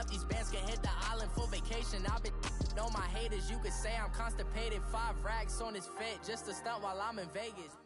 up, these bands can hit the island for vacation. I've been on my haters, you could say I'm constipated. 5 racks on his fit, just to stunt while I'm in Vegas.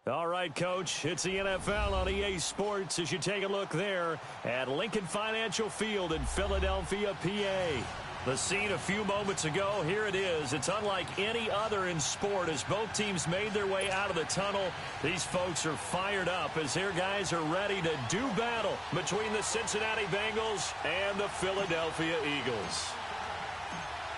All right, Coach, it's the NFL on EA Sports as you take a look there at Lincoln Financial Field in Philadelphia, PA. The scene a few moments ago, here it is. It's unlike any other in sport as both teams made their way out of the tunnel. These folks are fired up as their guys are ready to do battle between the Cincinnati Bengals and the Philadelphia Eagles.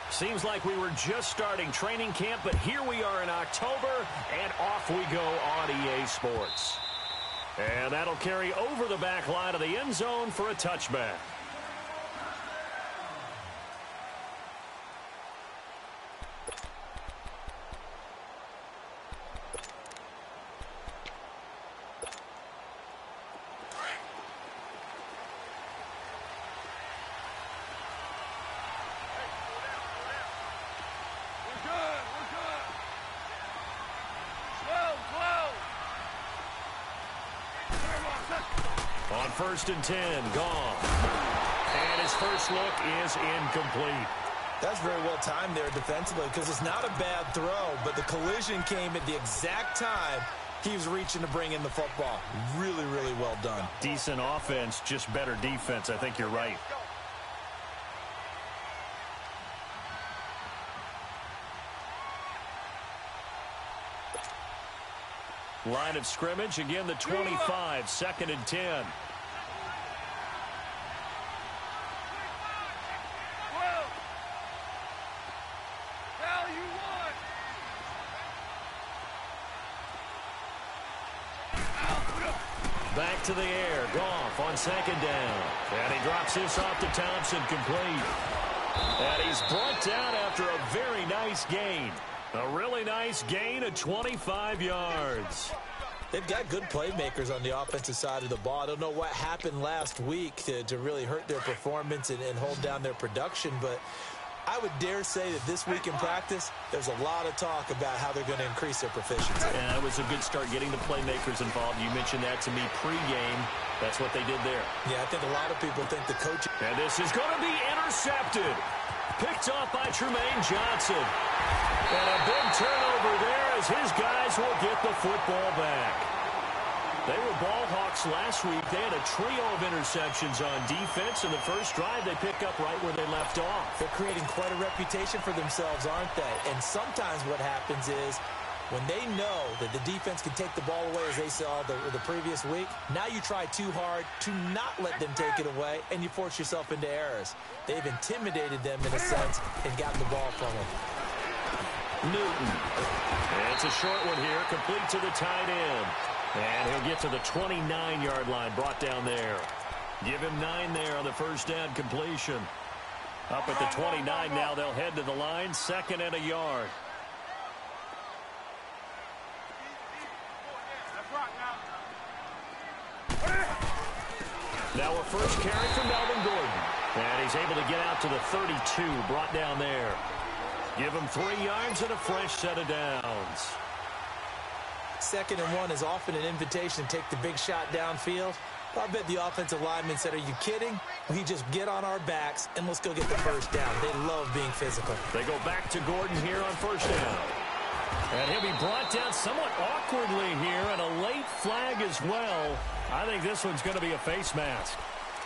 Seems like we were just starting training camp, but here we are in October, and off we go on EA Sports. And that'll carry over the back line of the end zone for a touchback. On 1st and 10, gone. And his first look is incomplete. That's very well timed there defensively because it's not a bad throw, but the collision came at the exact time he was reaching to bring in the football. Really, really well done. Decent offense, just better defense. I think you're right. Line of scrimmage, again the 25, 2nd and 10. Back to the air, Goff on 2nd down. And he drops this off to Thompson, complete. And he's brought down after a very nice gain. A really nice gain of 25 yards. They've got good playmakers on the offensive side of the ball. I don't know what happened last week to really hurt their performance and hold down their production, but I would dare say that this week in practice, there's a lot of talk about how they're going to increase their proficiency. And that was a good start getting the playmakers involved. You mentioned that to me pregame. That's what they did there. Yeah, I think a lot of people think the coach... And this is going to be intercepted. Picked off by Tremaine Johnson. And a big turnover there as his guys will get the football back. They were ball hawks last week. They had a trio of interceptions on defense. In the first drive, they pick up right where they left off. They're creating quite a reputation for themselves, aren't they? And sometimes what happens is when they know that the defense can take the ball away, as they saw the previous week, now you try too hard to not let them take it away, and you force yourself into errors. They've intimidated them in a sense and gotten the ball from them. Newton. And it's a short one here, complete to the tight end. And he'll get to the 29-yard line, brought down there. Give him 9 there on the first down completion. Up at the 29 now, they'll head to the line, 2nd and a yard. Now a first carry from Melvin Gordon. And he's able to get out to the 32, brought down there. Give him 3 yards and a fresh set of downs. 2nd and 1 is often an invitation to take the big shot downfield. I bet the offensive lineman said, are you kidding? We just get on our backs and let's go get the first down. They love being physical. They go back to Gordon here on first down. And he'll be brought down somewhat awkwardly here, and a late flag as well. I think this one's going to be a face mask.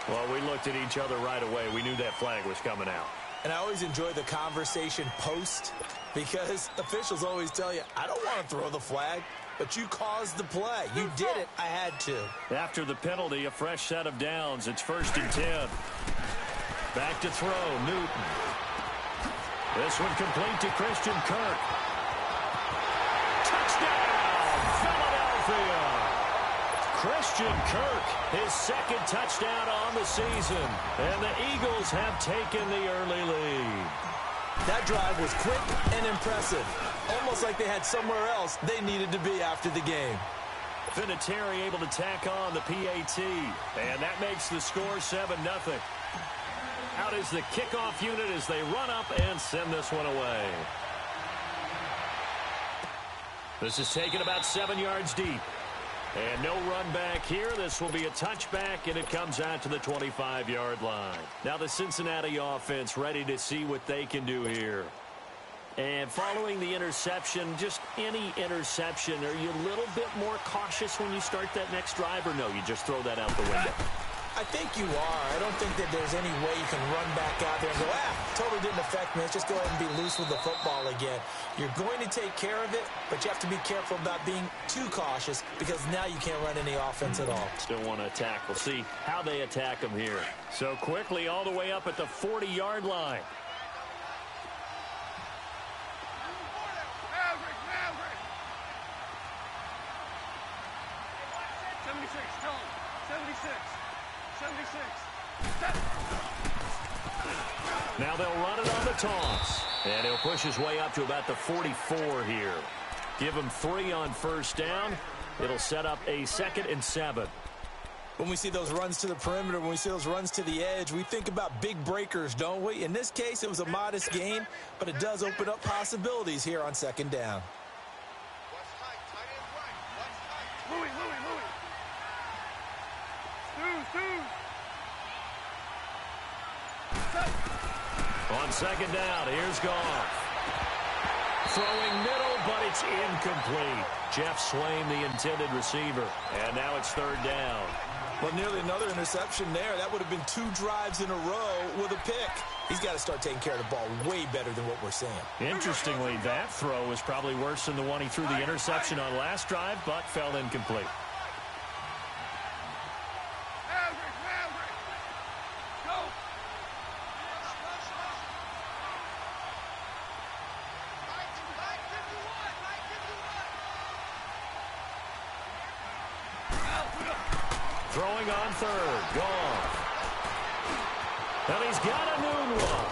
Well, we looked at each other right away. We knew that flag was coming out. And I always enjoy the conversation post because officials always tell you, I don't want to throw the flag, but you caused the play. You did it. I had to. After the penalty, a fresh set of downs. It's 1st and 10. Back to throw, Newton. This one complete to Christian Kirk. Touchdown, Philadelphia. Christian Kirk, his 2nd touchdown on the season. And the Eagles have taken the early lead. That drive was quick and impressive. Almost like they had somewhere else they needed to be after the game. Vinatieri able to tack on the PAT. And that makes the score 7-0. Out is the kickoff unit as they run up and send this one away. This is taken about 7 yards deep. And no run back here. This will be a touchback, and it comes out to the 25-yard line. Now the Cincinnati offense ready to see what they can do here. And following the interception, just any interception, are you a little bit more cautious when you start that next drive, or no, you just throw that out the window? I think you are. I don't think that there's any way you can run back out there and go, totally didn't affect me. Let's just go ahead and be loose with the football again. You're going to take care of it, but you have to be careful about being too cautious because now you can't run any offense at all. Still want to attack. We'll see how they attack them here. So quickly all the way up at the 40-yard line. Now they'll run it on the toss. And he'll push his way up to about the 44 here. Give him 3 on first down. It'll set up a 2nd and 7. When we see those runs to the perimeter, when we see those runs to the edge, we think about big breakers, don't we? In this case, it was a modest gain, but it does open up possibilities here on 2nd down. On 2nd down, here's Goff. Throwing middle, but it's incomplete. Jeff Swain, the intended receiver. And now it's 3rd down. But nearly another interception there. That would have been 2 drives in a row with a pick. He's got to start taking care of the ball way better than what we're seeing. Interestingly, that throw was probably worse than the one he threw the interception on last drive, but fell incomplete. Throwing on 3rd, Goff. And he's got a noon one.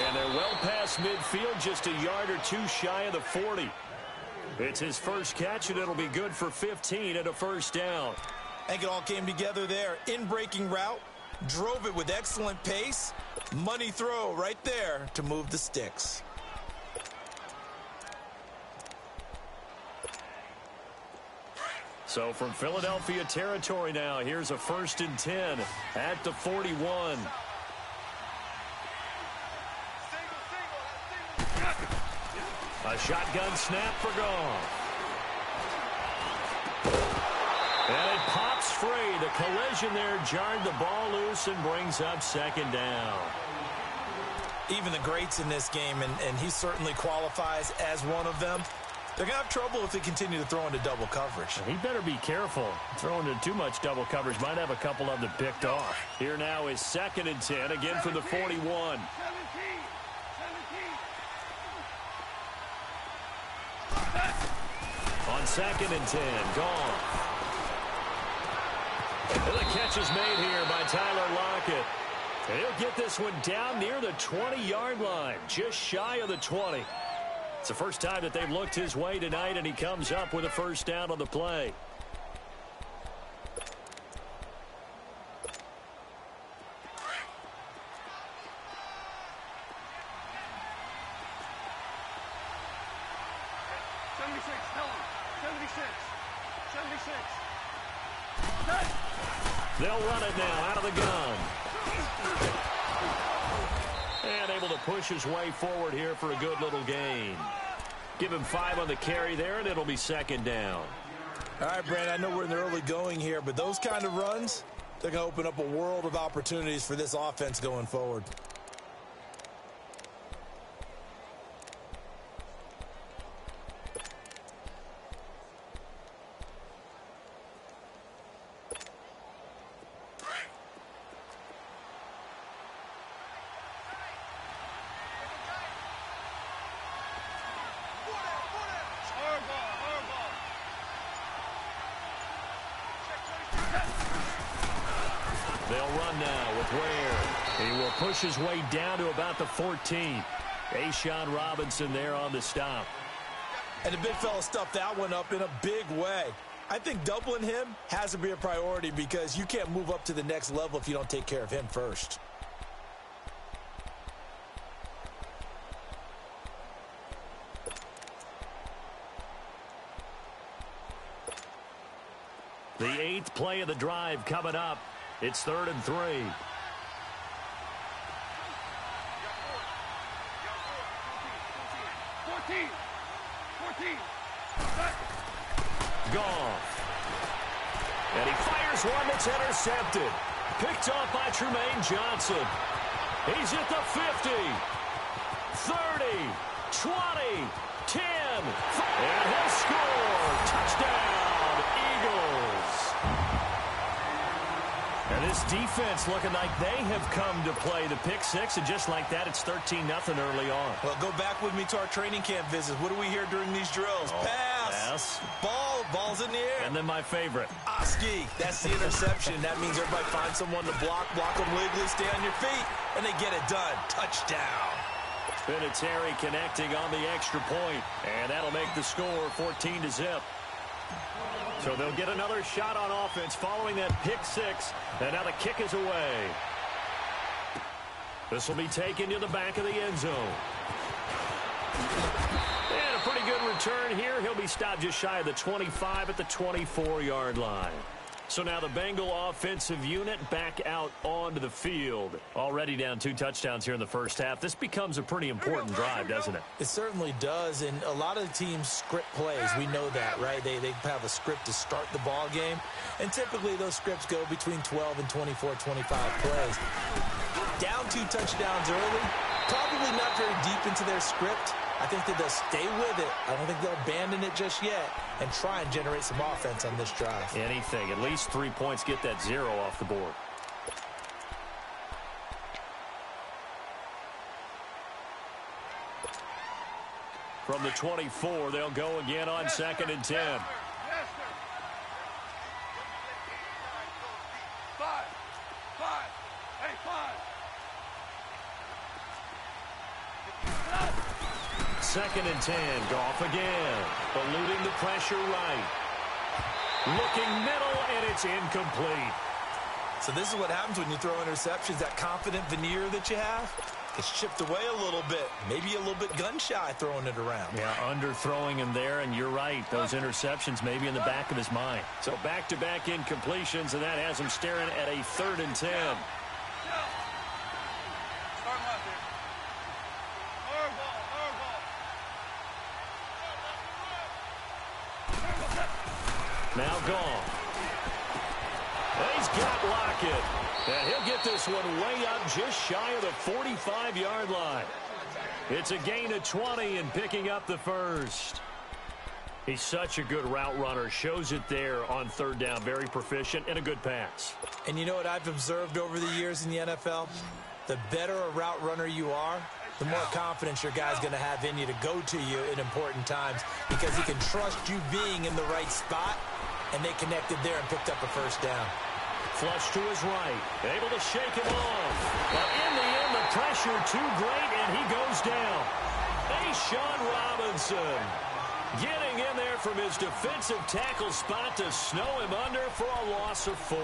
And they're well past midfield, just a yard or 2 shy of the 40. It's his first catch, and it'll be good for 15 and a 1st down. I think it all came together there. In-breaking route, drove it with excellent pace. Money throw right there to move the sticks. So from Philadelphia territory now, here's a 1st and 10 at the 41. A shotgun snap for Goff. And it pops free. The collision there jarred the ball loose and brings up 2nd down. Even the greats in this game, and he certainly qualifies as one of them, they're going to have trouble if they continue to throw into double coverage. He better be careful. Throwing into too much double coverage might have a couple of them picked off. Here now is 2nd and 10, again from the 41. On 2nd and 10, Goff. And the catch is made here by Tyler Lockett. And he'll get this one down near the 20-yard line, just shy of the 20. It's the first time that they've looked his way tonight, and he comes up with a 1st down on the play. They'll run it now out of the gun. And able to push his way forward here for a good little gain. Give him 5 on the carry there, and it'll be 2nd down. All right, Brandon, I know we're in the early going here, but those kind of runs, they're going to open up a world of opportunities for this offense going forward. They'll run now with Ware. He will push his way down to about the 14. A'Shawn Robinson there on the stop. And the big fella stuffed that one up in a big way. I think doubling him has to be a priority because you can't move up to the next level if you don't take care of him first. The 8th play of the drive coming up. It's 3rd and 3. Goff. And he fires one that's intercepted. Picked off by Tremaine Johnson. He's at the 50, 30, 20, 10, and he'll score. Touchdown, Eagles. And this defense looking like they have come to play the pick six, and just like that, it's 13-0 early on. Well, go back with me to our training camp visits. What do we hear during these drills? Pass. Ball's in the air. And then my favorite. Oski. That's the interception. That means everybody finds someone to block them wiggly, stay on your feet, and they get it done. Touchdown. Vinatieri connecting on the extra point, and that'll make the score 14-0. So they'll get another shot on offense following that pick six, and now the kick is away. This will be taken to the back of the end zone. And a pretty good return here. He'll be stopped just shy of the 25 at the 24-yard line. So now the Bengal offensive unit back out onto the field. Already down 2 touchdowns here in the first half. This becomes a pretty important drive, doesn't it? It certainly does, and a lot of the teams script plays. We know that, right? They have a script to start the ball game, and typically those scripts go between 12 and 24, 25 plays. Down 2 touchdowns early, probably not very deep into their script. I think that they'll stay with it. I don't think they'll abandon it just yet and try and generate some offense on this drive. Anything. At least 3 points, get that 0 off the board. From the 24, they'll go again on 2nd and 10. Second and 10, Goff again, eluding the pressure right. Looking middle, and it's incomplete. So this is what happens when you throw interceptions. That confident veneer that you have gets chipped away a little bit. Maybe a little bit gun-shy throwing it around. Yeah, underthrowing him there, and you're right. Those interceptions may be in the back of his mind. So back-to-back incompletions, and that has him staring at a 3rd and 10. Now Goff. He's got Lockett. And he'll get this one way up just shy of the 45-yard line. It's a gain of 20 and picking up the first. He's such a good route runner. Shows it there on 3rd down. Very proficient and a good pass. And you know what I've observed over the years in the NFL? The better a route runner you are, the more confidence your guy's going to have in you to go to you in important times because he can trust you being in the right spot, and they connected there and picked up a first down. Flush to his right, able to shake him off. But in the end, the pressure too great, and he goes down. Sean Robinson getting in there from his defensive tackle spot to snow him under for a loss of 4.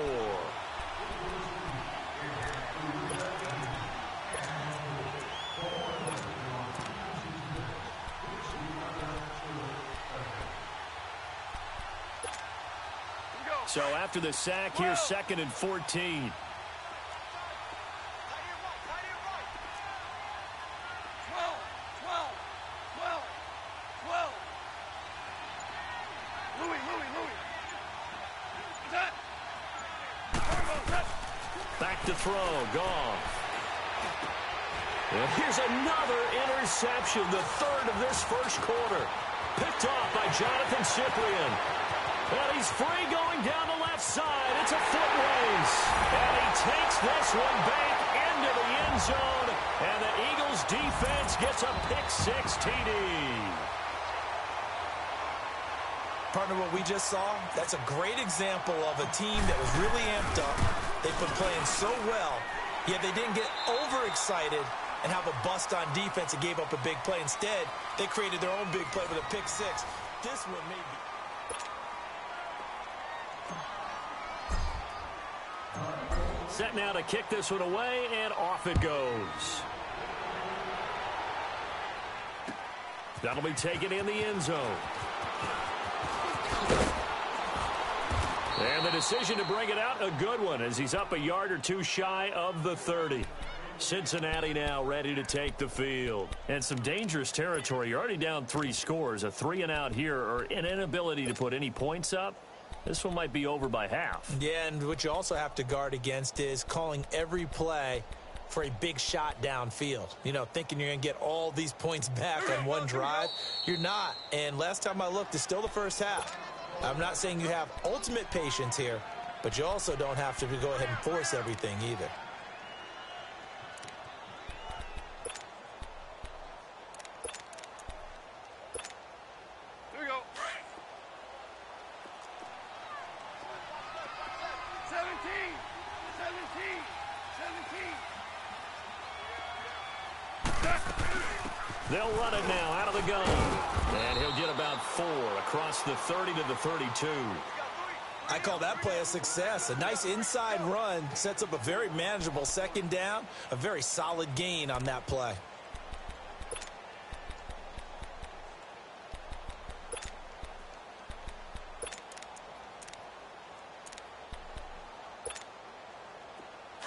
So after the sack, here's 2nd and 14. Back to throw, Goff. And here's another interception, the 3rd of this first quarter. Picked off by Jonathan Cyprien. And he's free going down the left side. It's a foot race. And he takes this one back into the end zone. And the Eagles defense gets a pick-6 TD. Partner, what we just saw, that's a great example of a team that was really amped up. They've been playing so well, yet they didn't get overexcited and have a bust on defense and gave up a big play. Instead, they created their own big play with a pick-6. This one may be... Set now to kick this one away, and off it goes. That'll be taken in the end zone. And the decision to bring it out, a good one, as he's up a yard or two shy of the 30. Cincinnati now ready to take the field. And some dangerous territory. You're already down 3 scores. A 3-and-out here, or an inability to put any points up. This one might be over by half. Yeah, and what you also have to guard against is calling every play for a big shot downfield. You know, thinking you're going to get all these points back on one drive. You're not. And last time I looked, it's still the first half. I'm not saying you have ultimate patience here, but you also don't have to go ahead and force everything either. Here we go. 17. They'll run it now out of the gun. And he'll get about 4 across the 30 to the 32. I call that play a success. A nice inside run sets up a very manageable second down. A very solid gain on that play.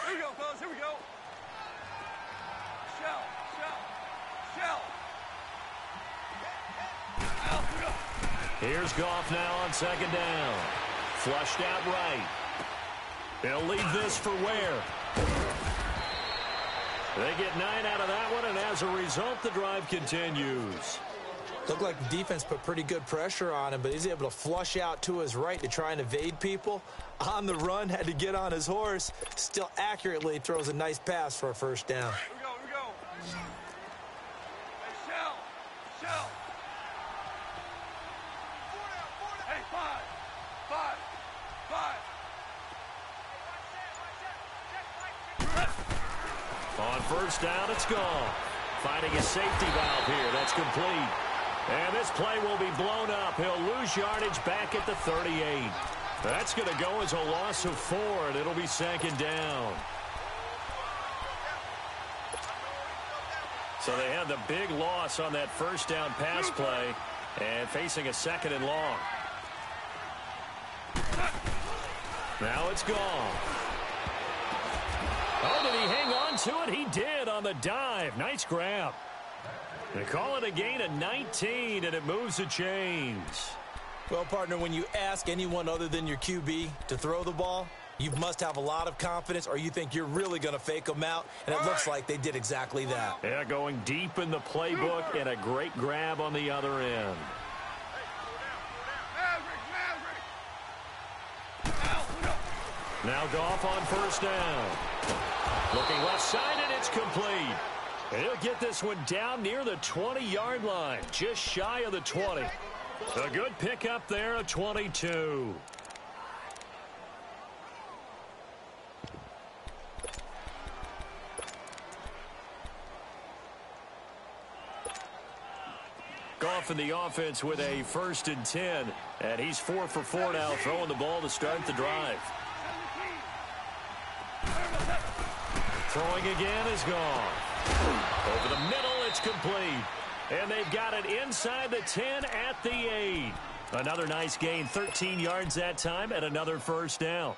Here we go, fellas. Here we go. Shell. Here's Goff now on second down. Flushed out right. They'll leave this for Ware. They get 9 out of that one, and as a result, the drive continues. Looked like the defense put pretty good pressure on him, but he's able to flush out to his right to try and evade people. On the run, had to get on his horse. Still accurately throws a nice pass for a first down. Here we go. Hey, Shell. Hey, 5. On first down, it's gone. Finding a safety valve here. That's complete. And this play will be blown up. He'll lose yardage back at the 38. That's going to go as a loss of 4, and it'll be second down. So they had the big loss on that first down pass play and facing a second and long. Now it's gone. Oh, did he hang on to it? He did on the dive. Nice grab. They call it a gain of 19, and it moves the chains. Well, partner, when you ask anyone other than your QB to throw the ball, you must have a lot of confidence, or you think you're really going to fake them out, and it looks like they did exactly that. Yeah, going deep in the playbook, and a great grab on the other end. Now Goff on first down. Looking left side, and it's complete. And he'll get this one down near the 20-yard line, just shy of the 20. A good pickup there, a 22. Goff in the offense with a 1st and 10, and he's 4 for 4 now, throwing the ball to start the drive. Throwing again is gone. Over the middle, it's complete. And they've got it inside the 10 at the 8. Another nice gain, 13 yards that time, and another first down.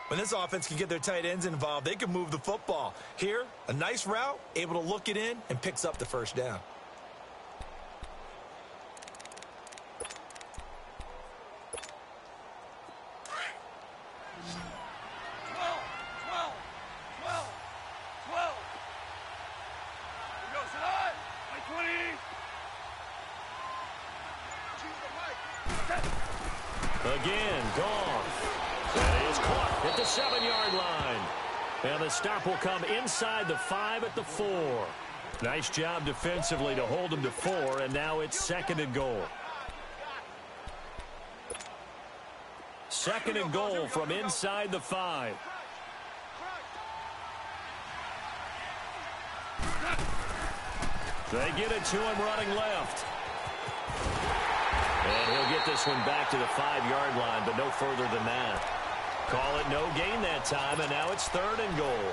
When this offense can get their tight ends involved, they can move the football. Here, a nice route, able to look it in, and picks up the first down. Again, Goff. That is caught at the 7-yard line. And the stop will come inside the 5 at the 4. Nice job defensively to hold him to 4, and now it's 2nd and goal. 2nd and goal from inside the 5. They get it to him running left. And he'll get this one back to the 5-yard line, but no further than that. Call it no gain that time, and now it's 3rd and goal.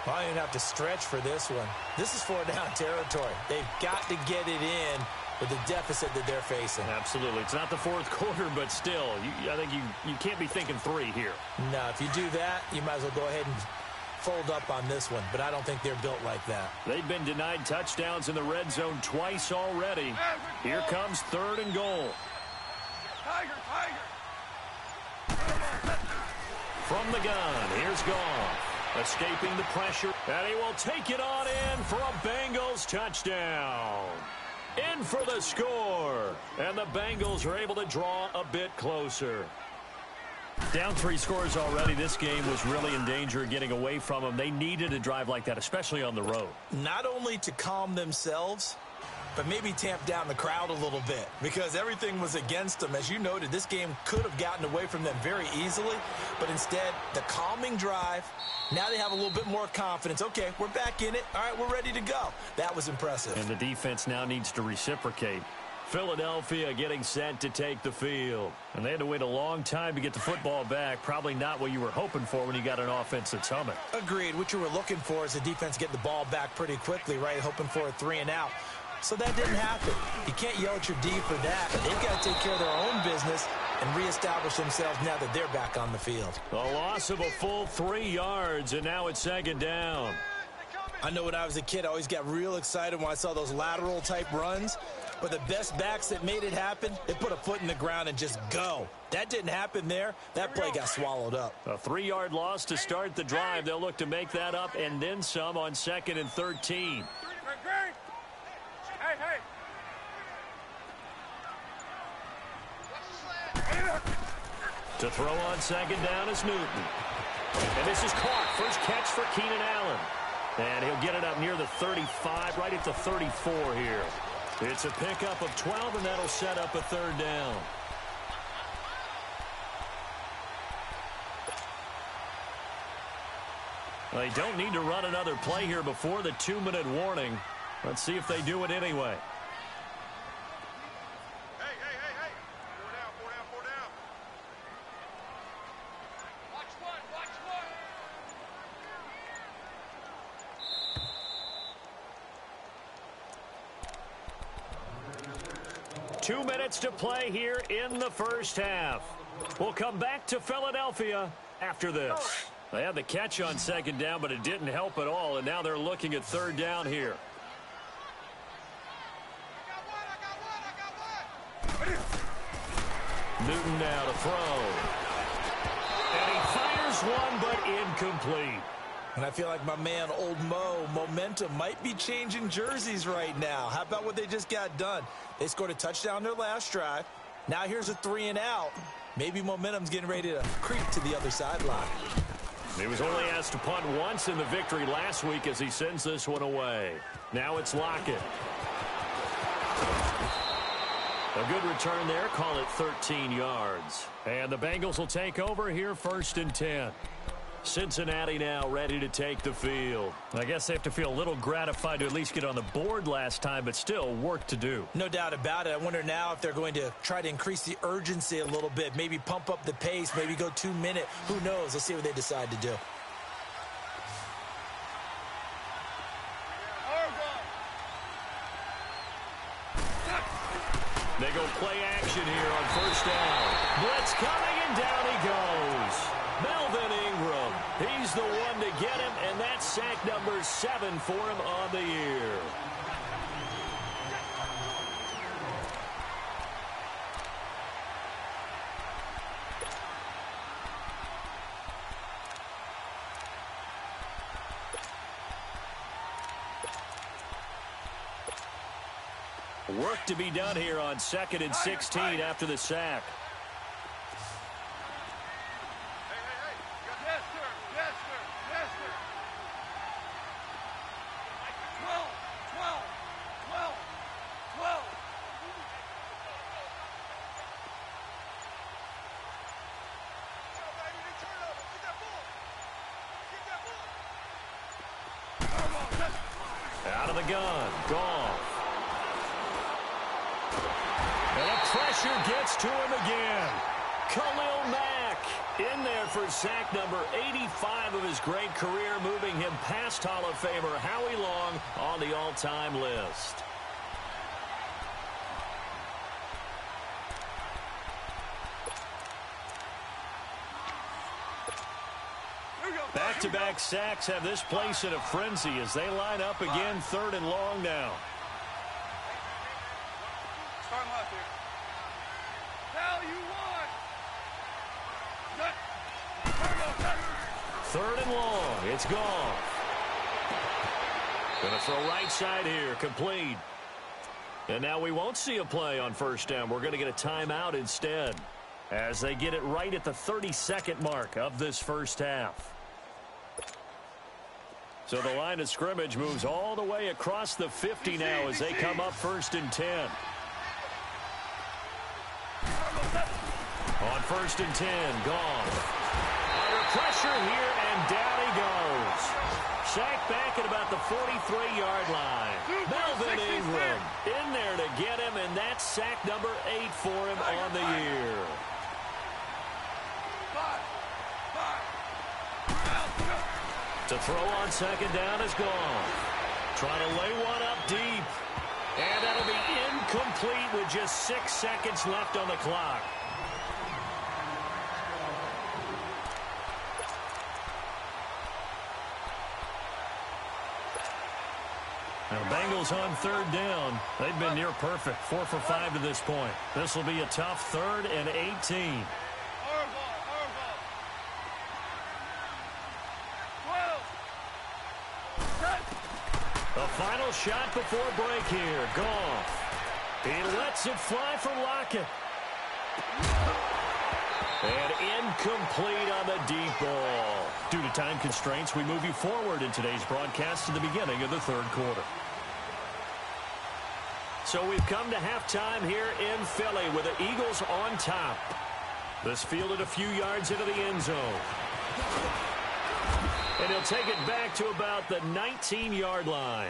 Well, I didn't have to stretch for this one. This is 4-down territory. They've got to get it in with the deficit that they're facing. Absolutely. It's not the fourth quarter, but still, I think you can't be thinking 3 here. No, if you do that, you might as well go ahead and fold up on this one, but I don't think they're built like that. They've been denied touchdowns in the red zone twice already. Here comes 3rd and goal. Tiger, Tiger. From the gun, here's Goff. Escaping the pressure, and he will take it on in for a Bengals touchdown. In for the score, and the Bengals are able to draw a bit closer. Down 3 scores already. This game was really in danger of getting away from them. They needed a drive like that, especially on the road. Not only to calm themselves, but maybe tamp down the crowd a little bit because everything was against them. As you noted, this game could have gotten away from them very easily, but instead, the calming drive, now they have a little bit more confidence. Okay, we're back in it. All right, we're ready to go. That was impressive. And the defense now needs to reciprocate. Philadelphia getting set to take the field. And they had to wait a long time to get the football back. Probably not what you were hoping for when you got an offense that's humming. Agreed. What you were looking for is the defense getting the ball back pretty quickly, right? Hoping for a 3 and out. So that didn't happen. You can't yell at your D for that. They've got to take care of their own business and reestablish themselves now that they're back on the field. A loss of a full 3 yards, and now it's 2nd down. I know when I was a kid, I always got real excited when I saw those lateral-type runs. But the best backs that made it happen, they put a foot in the ground and just go. That didn't happen there. That play got swallowed up. A 3-yard loss to start the drive. They'll look to make that up and then some on 2nd and 13. Hey. To throw on 2nd down is Newton. And this is caught. First catch for Keenan Allen. And he'll get it up near the 35, right at the 34 here. It's a pickup of 12, and that'll set up a 3rd down. They don't need to run another play here before the 2-minute warning. Let's see if they do it anyway. Hey. 4 down. Watch one. 2 minutes to play here in the first half. We'll come back to Philadelphia after this. They had the catch on 2nd down, but it didn't help at all, and now they're looking at 3rd down here. Newton now to throw. And he fires one, but incomplete. And I feel like my man, Old Mo, momentum might be changing jerseys right now. How about what they just got done? They scored a touchdown their last drive. Now here's a 3 and out. Maybe momentum's getting ready to creep to the other sideline. He was only asked to punt once in the victory last week as he sends this one away. Now it's Lockett. A good return there. Call it 13 yards. And the Bengals will take over here 1st and 10. Cincinnati now ready to take the field. I guess they have to feel a little gratified to at least get on the board last time, but still work to do. No doubt about it. I wonder now if they're going to try to increase the urgency a little bit, maybe pump up the pace, maybe go 2-minute. Who knows? Let's see what they decide to do. They go play action here on 1st down. Blitz coming, and down he goes. Melvin Ingram, he's the one to get him, and that's sack number 7 for him on the year. Work to be done here on 2nd and 16 after the sack. Out of the gun, Goff. And the pressure gets to him again. Khalil Mack in there for sack number 85 of his great career, moving him past Hall of Famer Howie Long on the all-time list. Back-to-back sacks have this place in a frenzy as they line up again, 3rd and long now. Start left here. Tell you what. 3rd and long. It's gone. Gonna throw right side here. Complete. And now we won't see a play on 1st down. We're going to get a timeout instead as they get it right at the 32nd mark of this first half. So the line of scrimmage moves all the way across the 50 now as they come up 1st and 10. On 1st and 10, gone. Under pressure here, and down he goes. Sacked back at about the 43-yard line. Melvin Ingram in there to get him, and that's sack number 8 for him on the year. To throw on 2nd down is gone. Trying to lay one up deep. And that'll be incomplete with just 6 seconds left on the clock. Now, Bengals on 3rd down. They've been near perfect. 4 for 5 to this point. This will be a tough 3rd and 18. The final shot before break here. Goff. He lets it fly for Lockett. And incomplete on the deep ball. Due to time constraints, we move you forward in today's broadcast to the beginning of the 3rd quarter. So we've come to halftime here in Philly with the Eagles on top. This fielded a few yards into the end zone. And he'll take it back to about the 19-yard line.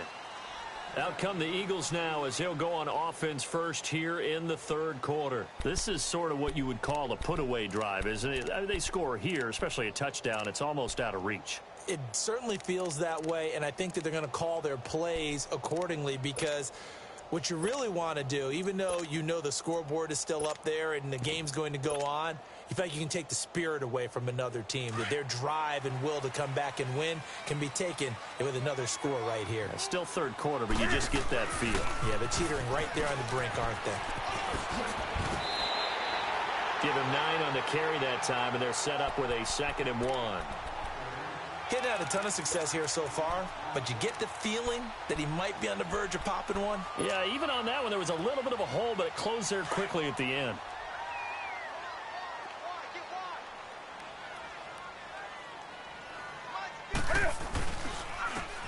Out come the Eagles now as he'll go on offense first here in the 3rd quarter. This is sort of what you would call a put-away drive, isn't it? I mean, they score here, especially a touchdown. It's almost out of reach. It certainly feels that way, and I think that they're going to call their plays accordingly because what you really want to do, even though you know the scoreboard is still up there and the game's going to go on, you feel like you can take the spirit away from another team. That their drive and will to come back and win can be taken with another score right here. It's still 3rd quarter, but you just get that feel. Yeah, they're teetering right there on the brink, aren't they? Give him 9 on the carry that time, and they're set up with a 2nd and 1. Hitting out a ton of success here so far, but you get the feeling that he might be on the verge of popping one. Yeah, even on that one, there was a little bit of a hole, but it closed there quickly at the end.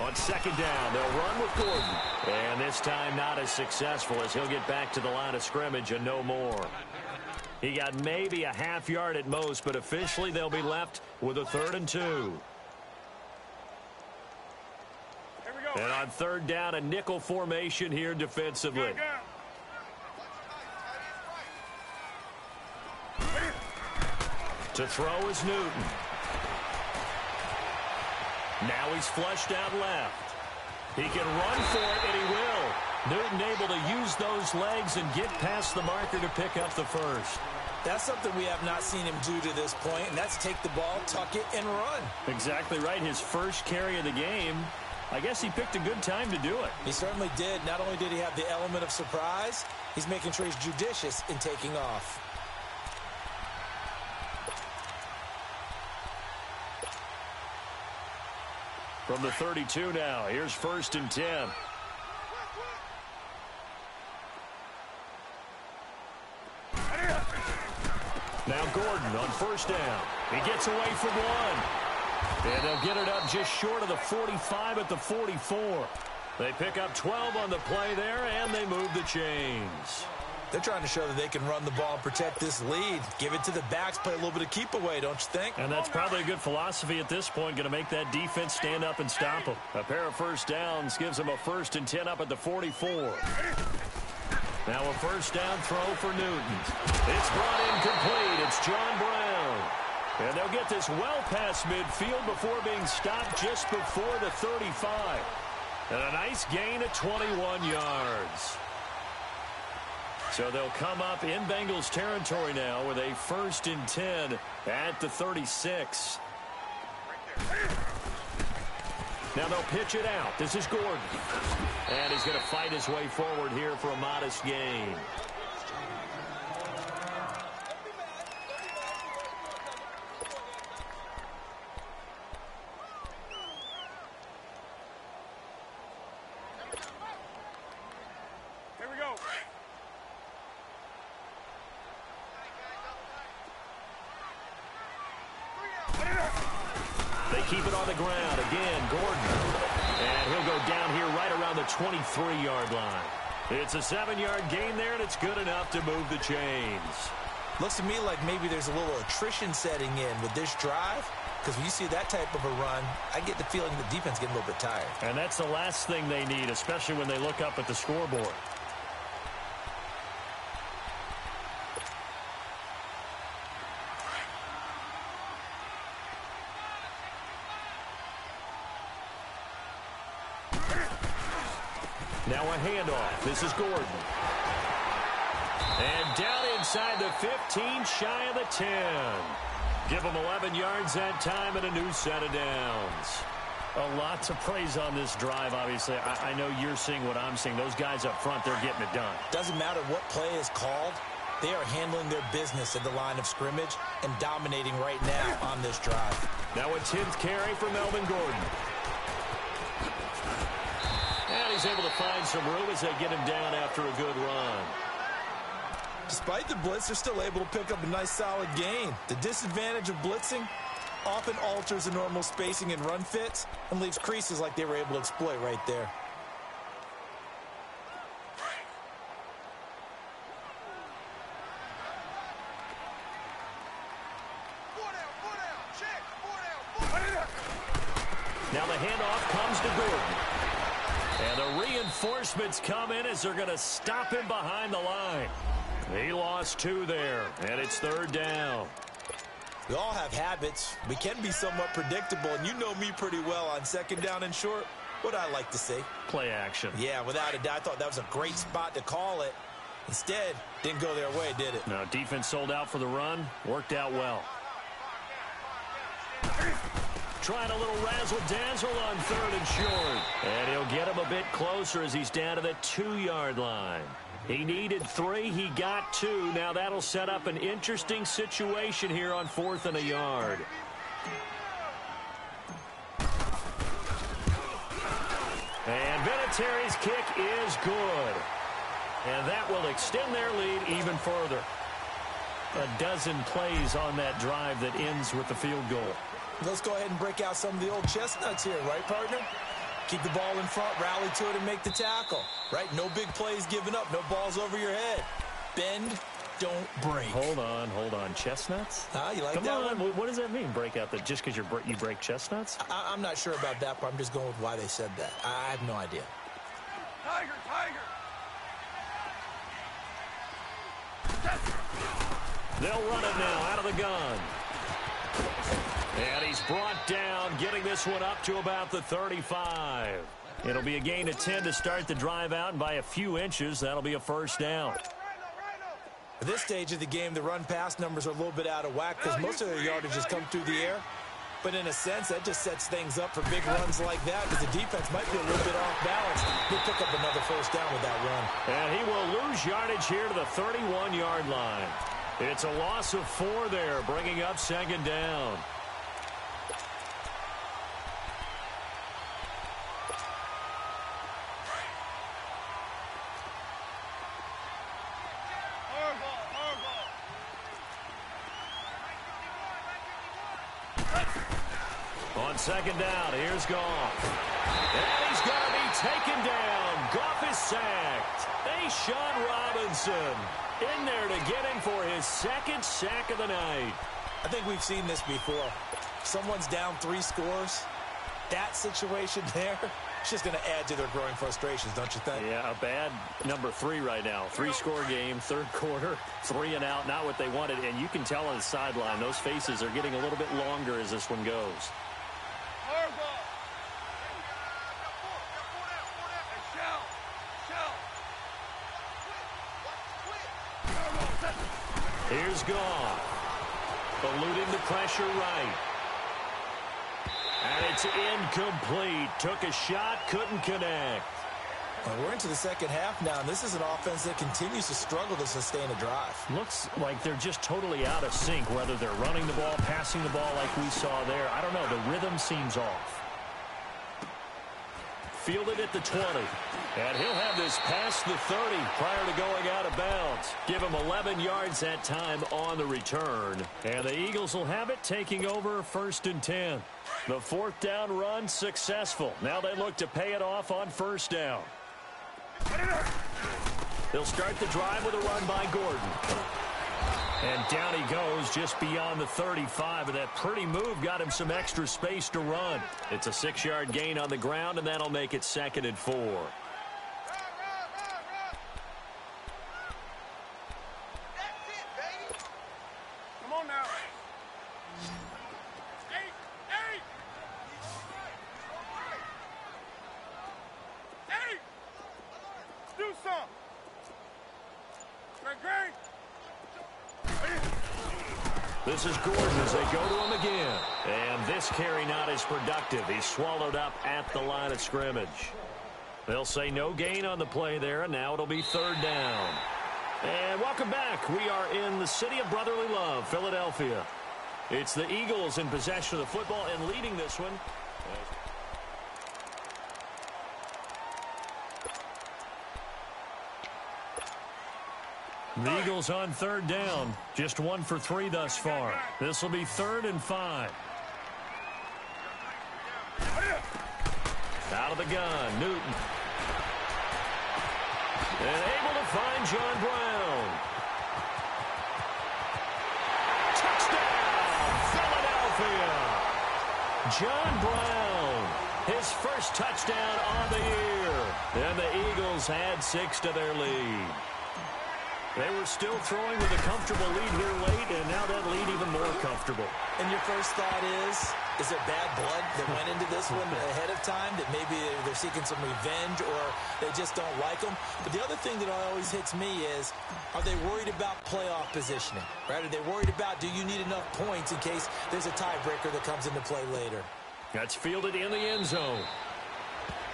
On 2nd down, they'll run with Gordon. And this time not as successful as he'll get back to the line of scrimmage and no more. He got maybe a half yard at most, but officially they'll be left with a 3rd and 2. And on 3rd down, a nickel formation here defensively. To throw is Newton. Now he's flushed out left. He can run for it, and he will. Newton able to use those legs and get past the marker to pick up the 1st. That's something we have not seen him do to this point, and that's take the ball, tuck it, and run. Exactly right. His first carry of the game. I guess he picked a good time to do it. He certainly did. Not only did he have the element of surprise, he's making sure he's judicious in taking off. From the 32 now, here's 1st and 10. Now Gordon on 1st down. He gets away from one. And they'll get it up just short of the 45 at the 44. They pick up 12 on the play there, and they move the chains. They're trying to show that they can run the ball and protect this lead. Give it to the backs, play a little bit of keep away, don't you think? And that's probably a good philosophy at this point, going to make that defense stand up and stop them. A pair of 1st downs gives them a 1st and 10 up at the 44. Now a 1st down throw for Newton. It's brought in complete. It's John Brown. And they'll get this well past midfield before being stopped just before the 35. And a nice gain of 21 yards. So they'll come up in Bengals territory now with a 1st and 10 at the 36. Now they'll pitch it out. This is Gordon. And he's going to fight his way forward here for a modest gain. Here we go. They keep it on the ground. Again, Gordon. And he'll go down here right around the 23-yard line. It's a 7-yard gain there, and it's good enough to move the chains. Looks to me like maybe there's a little attrition setting in with this drive, because when you see that type of a run, I get the feeling the defense getting a little bit tired. And that's the last thing they need, especially when they look up at the scoreboard. Now a handoff. This is Gordon. And down inside the 15, shy of the 10. Give them 11 yards that time and a new set of downs. A lot to praise on this drive, obviously. I know you're seeing what I'm seeing. Those guys up front, they're getting it done. Doesn't matter what play is called. They are handling their business at the line of scrimmage and dominating right now on this drive. Now a 10th carry for Melvin Gordon. And he's able to find some room as they get him down after a good run. Despite the blitz, they're still able to pick up a nice solid gain. The disadvantage of blitzing often alters the normal spacing and run fits and leaves creases like they were able to exploit right there. Now the handoff comes to Gordon. And the reinforcements come in as they're going to stop him behind the line. He lost 2 there, and it's 3rd down. We all have habits. We can be somewhat predictable, and you know me pretty well on 2nd down and short. What I like to see. Play action. Yeah, without a doubt. I thought that was a great spot to call it. Instead, didn't go their way, did it? Now, defense sold out for the run. Worked out well. Trying a little razzle-dazzle on 3rd and short. And he'll get him a bit closer as he's down to the 2-yard line. He needed 3. He got 2. Now that'll set up an interesting situation here on 4th and a yard. And Vinatieri's kick is good. And that will extend their lead even further. A dozen plays on that drive that ends with the field goal. Let's go ahead and break out some of the old chestnuts here, right, partner? Keep the ball in front, rally to it, and make the tackle, right? No big plays given up, no balls over your head. Bend, don't break. Hold on. Chestnuts? You like Come that on. one? What does that mean, break out? That just because you break chestnuts? I'm not sure about that, but I'm just going with why they said that. I have no idea. Tiger, tiger. They'll run it now out of the gun. And he's brought down, getting this one up to about the 35. It'll be a gain of 10 to start the drive out, and by a few inches, that'll be a 1st down. At this stage of the game, the run-pass numbers are a little bit out of whack because most of their yardage has come through the air. But in a sense, that just sets things up for big runs like that because the defense might be a little bit off balance. He'll pick up another 1st down with that run. And he will lose yardage here to the 31-yard line. It's a loss of 4 there, bringing up 2nd down. On 2nd down, here's Goff. And he's going to be taken down. Goff is sacked. Sean Robinson in there to get him for his 2nd sack of the night. I think we've seen this before. Someone's down 3 scores. That situation there, it's just going to add to their growing frustrations, don't you think? Yeah, a bad number 3 right now. 3-score game, 3rd quarter, 3 and out, not what they wanted. And you can tell on the sideline, those faces are getting a little bit longer as this one goes. Here's Goff, eluding the pressure right. And it's incomplete. Took a shot, couldn't connect. And we're into the second half now, and this is an offense that continues to struggle to sustain a drive. Looks like they're just totally out of sync, whether they're running the ball, passing the ball like we saw there. I don't know. The rhythm seems off. Fielded at the 20. And he'll have this past the 30 prior to going out of bounds. Give him 11 yards that time on the return. And the Eagles will have it, taking over 1st and 10. The fourth down run successful. Now they look to pay it off on 1st down. They'll start the drive with a run by Gordon. And down he goes just beyond the 35, and that pretty move got him some extra space to run. It's a 6-yard gain on the ground, and that'll make it 2nd and 4. Come on now. Hey! Do something. Great. This is Gordon as they go to him again. And this carry not as productive. He's swallowed up at the line of scrimmage. They'll say no gain on the play there, and now it'll be 3rd down. And welcome back. We are in the city of brotherly love, Philadelphia. It's the Eagles in possession of the football and leading this one. The Eagles on 3rd down. Just 1 for 3 thus far. This will be 3rd and 5. Out of the gun, Newton. And able to find John Brown. Touchdown, Philadelphia. John Brown, his first touchdown on the year. And the Eagles had 6 to their lead. They were still throwing with a comfortable lead here late, and now that lead even more comfortable. And your first thought is there bad blood that went into this one ahead of time, that maybe they're seeking some revenge or they just don't like them? But the other thing that always hits me is, are they worried about playoff positioning? Right? Are they worried about, do you need enough points in case there's a tiebreaker that comes into play later? That's fielded in the end zone.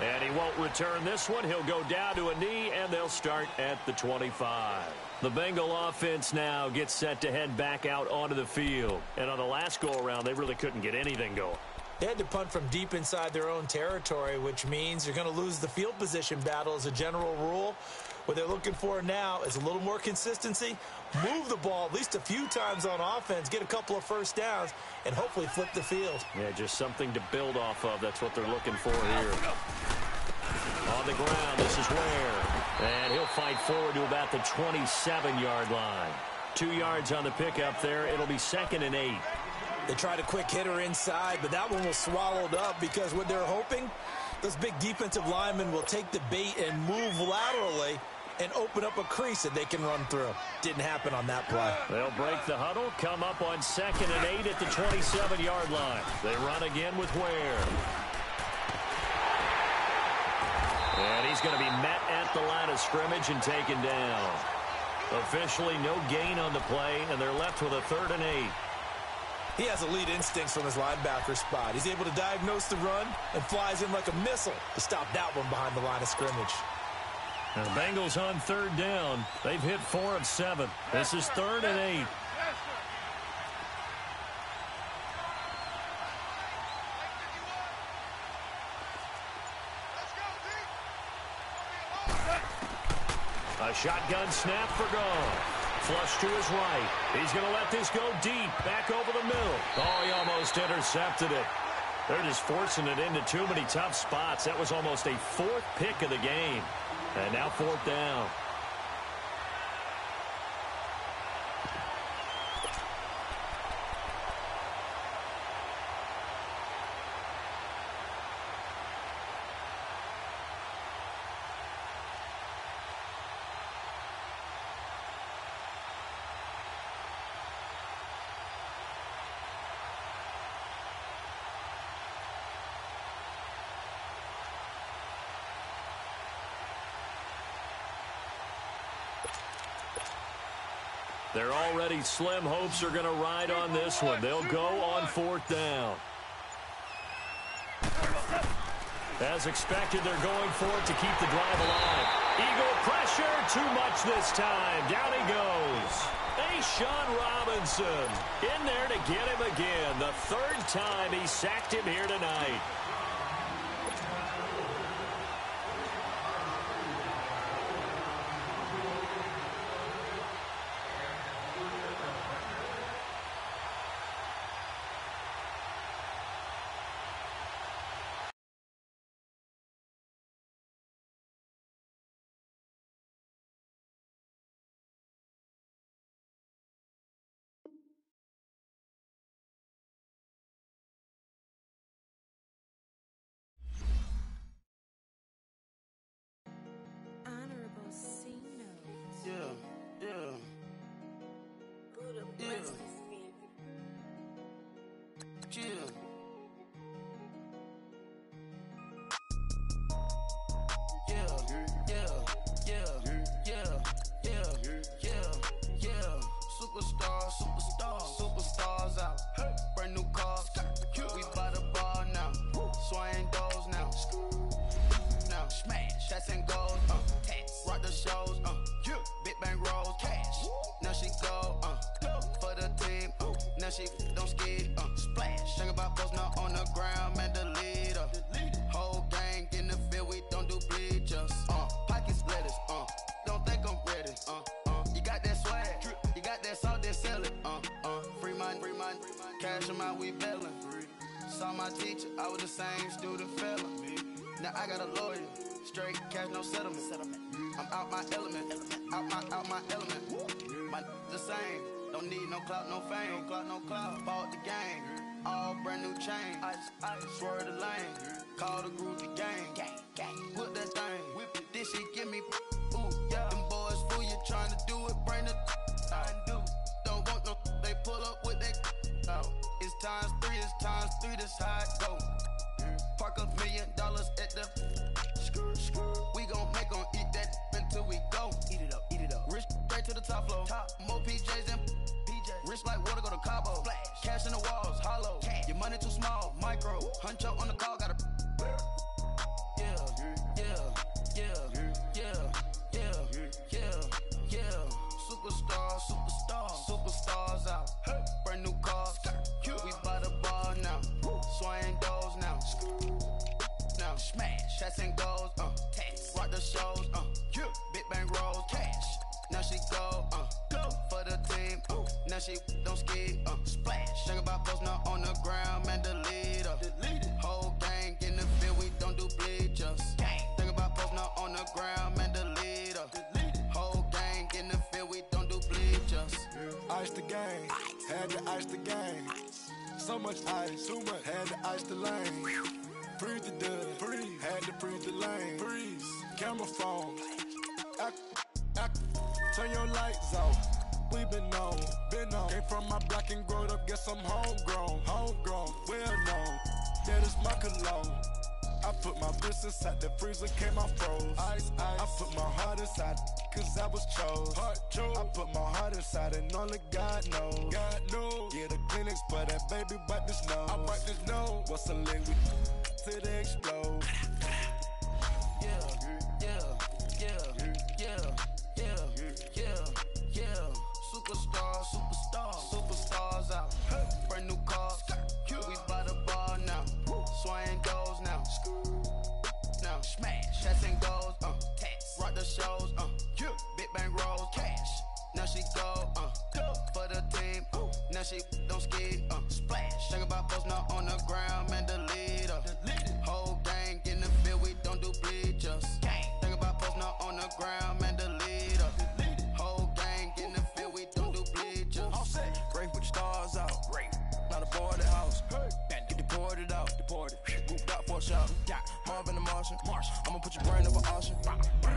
And he won't return this one. He'll go down to a knee, and they'll start at the 25. The Bengal offense now gets set to head back out onto the field. And on the last go-around, they really couldn't get anything going. They had to punt from deep inside their own territory, which means you're going to lose the field position battle as a general rule. What they're looking for now is a little more consistency, move the ball at least a few times on offense, get a couple of first downs, and hopefully flip the field. Yeah, just something to build off of. That's what they're looking for here. On the ground, this is Ware. And he'll fight forward to about the 27-yard line. 2 yards on the pickup there. It'll be 2nd and 8. They tried a quick hitter inside, but that one was swallowed up because what they're hoping, those big defensive linemen will take the bait and move laterally and open up a crease that they can run through. Didn't happen on that play. They'll break the huddle, come up on 2nd and 8 at the 27-yard line. They run again with Ware. And he's going to be met at the line of scrimmage and taken down. Officially no gain on the play, and they're left with a 3rd and 8. He has elite instincts from his linebacker spot. He's able to diagnose the run and flies in like a missile to stop that one behind the line of scrimmage. And the Bengals on 3rd down. They've hit 4 of 7. This is 3rd and 8. A shotgun snap for Goff. Flush to his right. He's going to let this go deep. Back over the middle. Oh, he almost intercepted it. They're just forcing it into too many tough spots. That was almost a 4th pick of the game. And now 4th down. They're already slim hopes are going to ride on this one. They'll go on 4th down. As expected, they're going for it to keep the drive alive. Eagle pressure, too much this time. Down he goes. Sean Robinson in there to get him again. The third time he sacked him here tonight. Superstars out. Brand new cars. We by the bar now. Swaying doors now. Now smash. Shots and goals. Rock the shows. Big bang rolls. Cash. Now she go. For the team. Now she don't skid. Splash. Think about post now on the ground. Man, the leader. Whole gang in the field. We don't do bleachers. Pockets lettuce. Don't think I'm ready. You got that swag. You got that salt, then sell it. Free mind. Cash them out, we bailin'. Saw my teacher, I was the same student fella. Now I got a lawyer. Straight cash, no settlement. I'm out my element. Out my element. My the same. Don't need no clout, no fame. No clout. Bought the game. All brand new chain. I swerve the lane. Call the group the gang. Put that thing. Whip it. This shit give me. Ooh, yeah. Them boys fool you trying to do it. Bring the. I do. Don't want no. They pull up with that. Out. It's times 3. This how it go. Park $1 million at the. We gon' make 'em eat that until we go. Eat it up. Rich straight to the top floor. More PJs and PJ. Rich like water, go to Cabo. Splash. Cash in the walls, hollow. Cash. Your money too small, micro. Huncho on the call, gotta. Superstars out. Brand new cars. We by the bar now. Swaying doors now. Now smash. Shots and goals. Rock the shows. Big bang rolls. Cash. Now she go. For the team. Now she don't skid. Splash. Think about post now on the ground. Man, the leader. Whole gang in the field. We don't do bleachers. Think about post now on the ground. Man, the leader. Whole gang in the field. We don't do bleachers. Ice the game, had to ice the game. So much ice, too much, had to ice the lane. Freeze the dub, freeze, had to freeze the lane. Freeze, camera phone, turn your lights off. We been on. Came from my block and growed up, guess I'm homegrown, well known. That is my cologne. I put my wrist inside the freezer, came out froze. Ice. I put my heart inside, cause I was chose. I put my heart inside and only God knows. Yeah, the clinics, but that baby bite this nose. I bite this nose. What's a link till they explode? Superstars out. Brand new cars. We by the bar now. Swaying doors now. Now smash. Shots and goals. Rock the shows. Big bang rolls. Cash. Now she go. For the team. Now she don't skid. Splash. Think about post now on the ground. Man, the leader. Whole gang in the field. We don't do bleachers. Think about post now on the ground. Man, the leader. Whole gang in the field. We don't do bleachers. All set. Break with the stars out. Not a boarded house. Get deported out. Moved out for a shot. Marvin the Martian. I'ma put your brain over ocean.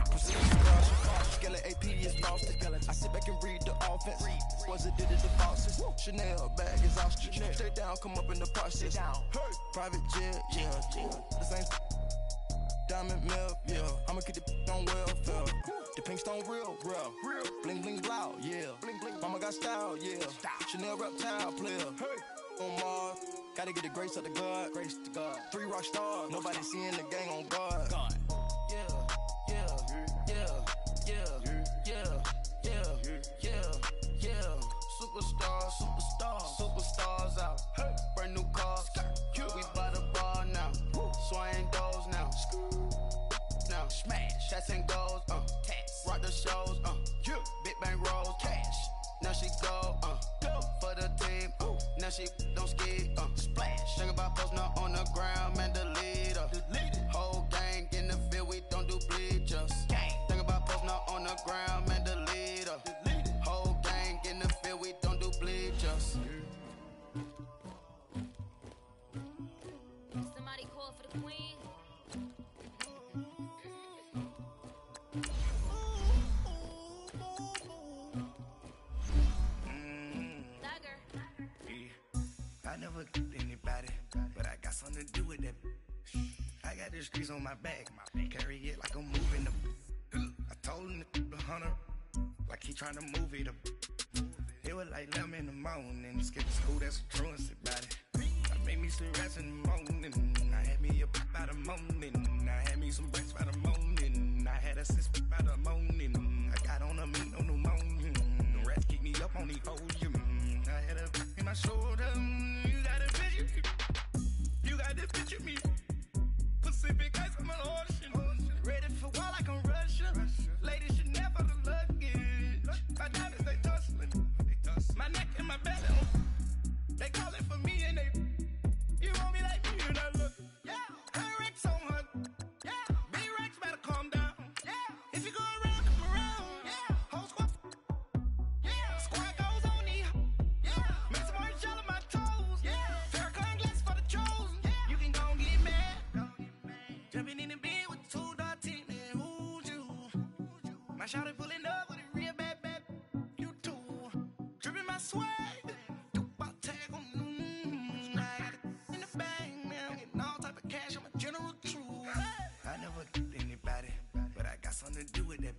Precision caution. Skeleton AP is Boston. I sit back and read the offense. Was it did it the bosses? Chanel bag is ostrich. Stay down, come up in the process. Private jet, yeah. The same diamond milk, yeah. I'ma get the on welfare. The pink stone real. Bling bling blow, yeah. Mama got style, yeah. Chanel reptile player. On Mars. Gotta get the grace of the God. Grace to God. 3 rock stars. Nobody seeing the gang on guard. God. Yeah. Superstars out. Hey. Brand new cars. We by the bar now. Swaying doors now. Now smash. Shots and goals. Tax. Rock the shows. Big bang rolls. Cash. Now she go. For the team. Now she don't ski. Splash. Think about post now on the ground. Man, the leader. Whole gang in the field. We don't do bleachers. Think about post now on the ground. Man, the leader. Whole gang in the field. We don't do bleachers. Somebody call for the queen. I never killed anybody, but I got something to do with that. I got the streets on my back, carry it like I'm moving them. I told him to hunter, like he trying to move it up. It was like 11 in the morning, skip to school, that's a truancy about it. I made me some rest in the morning, I had me up by the morning. I had me some breaks by the morning, I had a sis by the morning. I got on a meat on the morning, the rats keep me up on the podium. I had a in my shoulder, you got a picture, you got this picture me. Pacific ice, I'm an ocean, ready for war like I'm Russian. Ladies should never the luggage, my diamonds they tussling, my neck and my belly, they calling for me and they, you want me like me and I look, yeah, her Rex on her, yeah, big Rex better calm down, yeah, if you go around, come around, yeah, whole squad, yeah, squad goes on the, yeah, make some orange gel on my toes, yeah, Farrakhan glass for the chosen, yeah, you can go and get mad, jumping in the bed with 2 dark teeth, and who's you, my shawty pulling up with a real bad, you too, dripping my swag, something to do with that.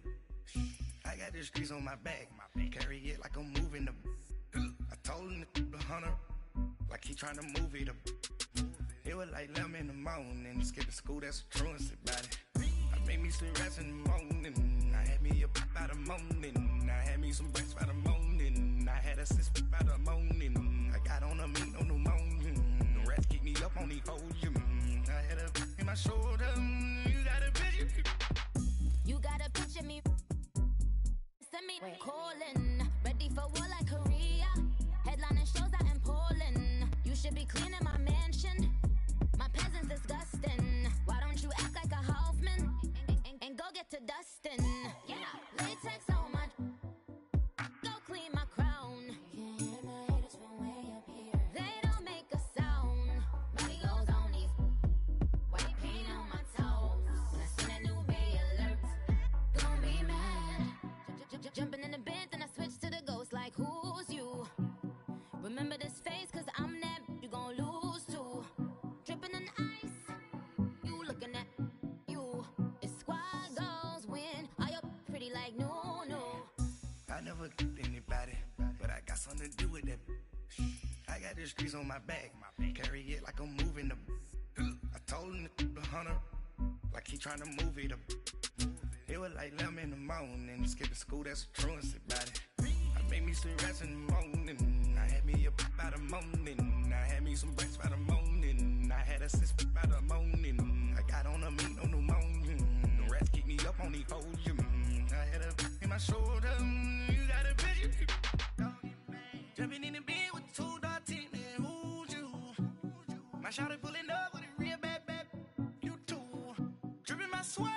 I got the streets on my back, carry it like I'm moving them. I told him to hunter, like he trying to move it up. It was like 11 in the morning, skip to school, that's a truancy about it. I made me some rest in the morning, I had me up by the morning. I had me some breaks by the morning, I had a sis by the morning. I got on a meat on the morning, the rats keep me up on the podium. I had a in my shoulder, you got a picture. You gotta picture me. Send me calling. Ready for war like Korea. Headlining shows out in Poland. You should be cleaning my mansion. My peasants disgusting. Why don't you act like a Hoffman and go get to dustin'? Yeah, latex on my. Go clean my crown. You can hear my haters from way up here. They don't make a sound. Money goes on these. White paint on my toes. When I seen a new bay alert. Don't be mad. Jumping in the bed, then I switch to the ghost like who's you? Remember this face, cause I'm that you gon' lose too. Dripping in ice, you looking at you. It's squad goals win. Are you pretty like no? I never killed anybody, but I got something to do with that. I got the streets on my back, carry it like I'm moving them. I told him to hunter, like he trying to move it up. It was like 11 in the morning, skip to school, that's a truancy about it. I made me some rest in the morning, I had me up by the morning. I had me some breaks by the morning, I had a sis by the morning. I got on a meat on the morning, the rats keep me up on the podium. I had a in my shoulder, you got a picture. Jumping in the bed with 2 dark teeth, and who's you? My shawty pulling up with a real bad, you too. Dripping my swag.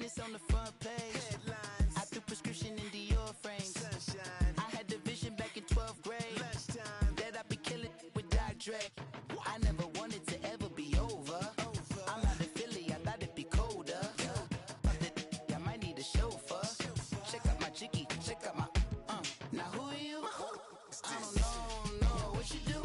Fitness on the front page. Headlines. I threw prescription in Dior frames. Sunshine. I had the vision back in 12th grade. Lunchtime. That I'd be killing with Dr. Dre. I never wanted to ever be over. I'm out of Philly, I thought it'd be colder. I might need a chauffeur. Check out my jiggy, check out my now who are you? I don't know what you do.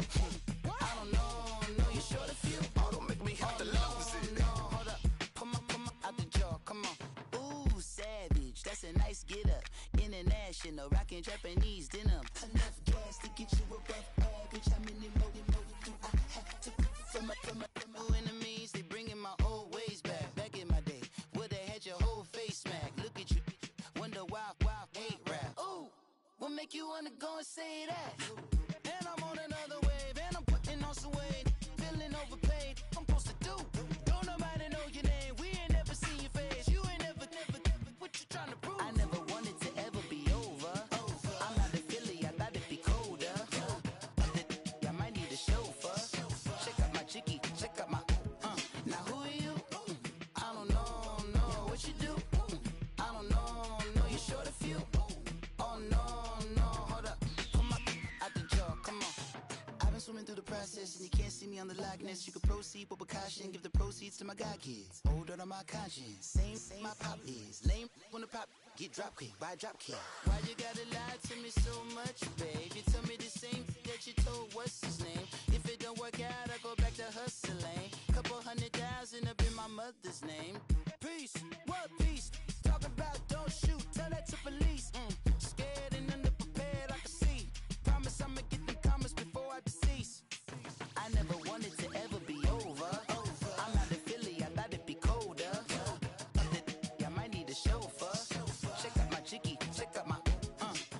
I don't know you short a few. Oh, don't make me have to lose it. No, hold up, pull my out the jaw, come on. Ooh, savage, that's a nice get up. International, rockin' Japanese denim. Enough gas to get you above average. How many more do I have to from my enemies? They bringing my old ways back. Back in my day, would've had your whole face smacked. Look at you, wonder why hate rap. Ooh, what make you wanna go and say that? And I'm on another wave, and I'm putting on some weight. Feeling overpaid, I'm supposed to do. Don't nobody know your name, we ain't never seen your face. You ain't never, what you trying to prove? I never wanted to ever be over. I'm out of Philly, I thought it'd be colder. I might need a chauffeur. Check out my jiggy, check out my now who are you? I don't know what you do. I don't know you short a few. Oh no, hold up, come on, out the jaw, come on. I've been swimming through the process and you can't see me on the Loch Ness. You can proceed with precaution, give the proceeds to my god kids. Older on my conscience, same my pop is. Lame when the pop get drop quick, buy drop kick. Why you gotta lie to me so much, babe? You tell me the same that you told what's his name. If it don't work out, I go back to hustling. Couple 100,000 up in my mother's name. Peace, what peace? Talk about don't shoot, tell that to police. Scared and underprepared, I can see. Promise I'ma get the comments before I decease. I never wanted to ever be over. I'm out of Philly, I thought it'd be colder. I might need a chauffeur. Check out my jiggy, check out my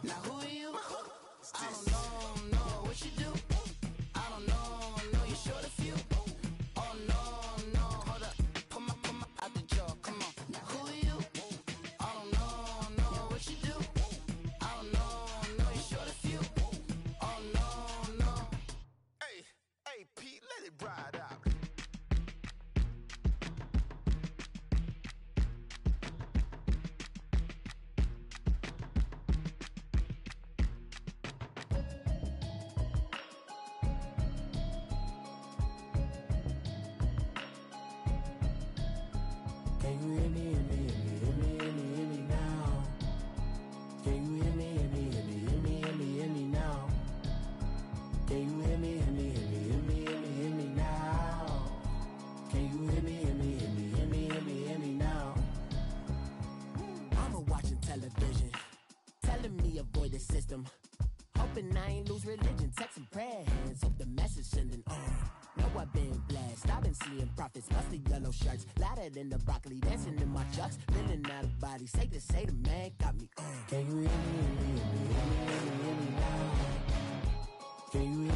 now who are you? I don't know what you do. I don't know you short a few. Oh no, hold up, pull my out the jaw, come on. Now who are you? I don't know what you do. I don't know you short a few. Oh no. Hey, Pete, let it ride out. Can you hear me now? Can you hear me now? Can you hear me now? Can you hear me now? Mama watching television, telling me avoid the system. Hoping I ain't lose religion, texting prayer hands, hope the message sending on. Know I've been blessed, I've been seeing prophets, musty yellow shirts, louder than the broccoli, dancing in my chucks, feeling out of body, say the man got me on. Can you hear me now? Can you hear